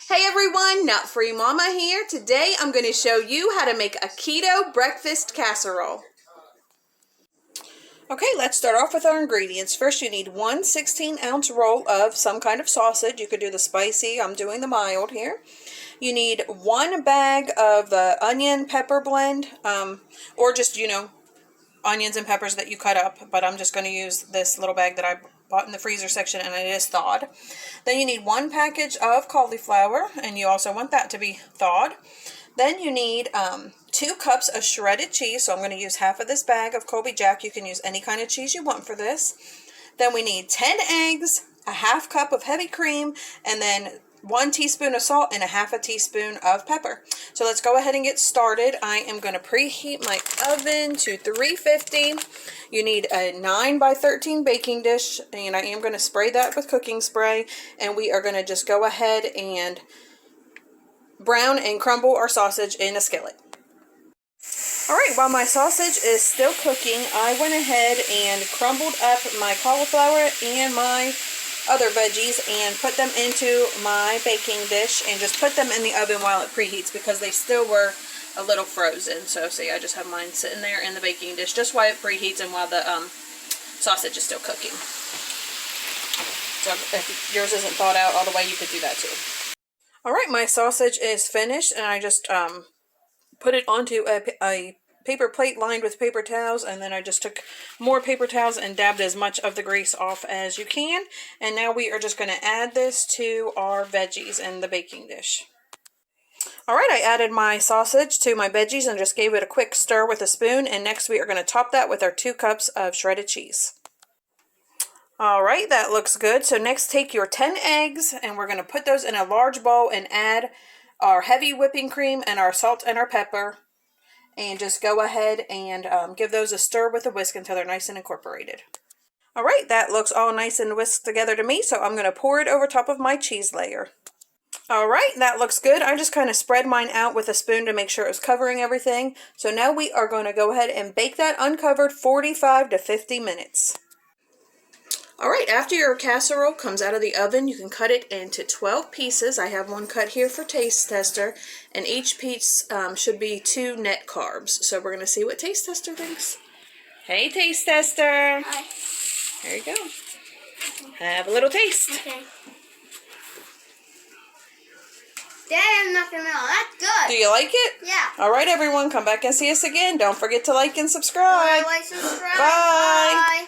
Hey everyone, Nut Free Mama here. Today I'm going to show you how to make a keto breakfast casserole. Okay, let's start off with our ingredients. First you need one 16-ounce roll of some kind of sausage. You could do the spicy, I'm doing the mild here. You need one bag of the onion pepper blend, or just, onions and peppers that you cut up, but I'm just going to use this little bag that I bought in the freezer section, and it is thawed. Then you need one package of cauliflower, and you also want that to be thawed. Then you need 2 cups of shredded cheese, so I'm going to use half of this bag of Colby Jack. You can use any kind of cheese you want for this. Then we need 10 eggs, a half cup of heavy cream, and then 1 teaspoon of salt and a half a teaspoon of pepper. So let's go ahead and get started. I am going to preheat my oven to 350. You need a 9x13 baking dish, and I am going to spray that with cooking spray, and we are going to just go ahead and brown and crumble our sausage in a skillet. Alright, while my sausage is still cooking, I went ahead and crumbled up my cauliflower and my other veggies and put them into my baking dish and just put them in the oven while it preheats because they still were a little frozen. So see, I just have mine sitting there in the baking dish just while it preheats and while the sausage is still cooking. So if yours isn't thawed out all the way, you could do that too. Alright, my sausage is finished, and I just put it onto a paper plate lined with paper towels, and then I just took more paper towels and dabbed as much of the grease off as you can. And now we are just going to add this to our veggies in the baking dish. Alright, I added my sausage to my veggies and just gave it a quick stir with a spoon, and next we are going to top that with our 2 cups of shredded cheese. Alright, that looks good. So next take your 10 eggs, and we're going to put those in a large bowl and add our heavy whipping cream and our salt and our pepper. And just go ahead and give those a stir with a whisk until they're nice and incorporated. Alright, that looks all nice and whisked together to me, so I'm going to pour it over top of my cheese layer. Alright, that looks good. I just kind of spread mine out with a spoon to make sure it was covering everything. So now we are going to go ahead and bake that uncovered 45 to 50 minutes. Alright, after your casserole comes out of the oven, you can cut it into 12 pieces. I have one cut here for taste tester, and each piece should be 2 net carbs. So we're going to see what taste tester thinks. Hey, taste tester. Hi. There you go. Have a little taste. Okay. Damn, nothing else. That's good. Do you like it? Yeah. Alright, everyone, come back and see us again. Don't forget to like and subscribe. Like, subscribe. Bye. Bye.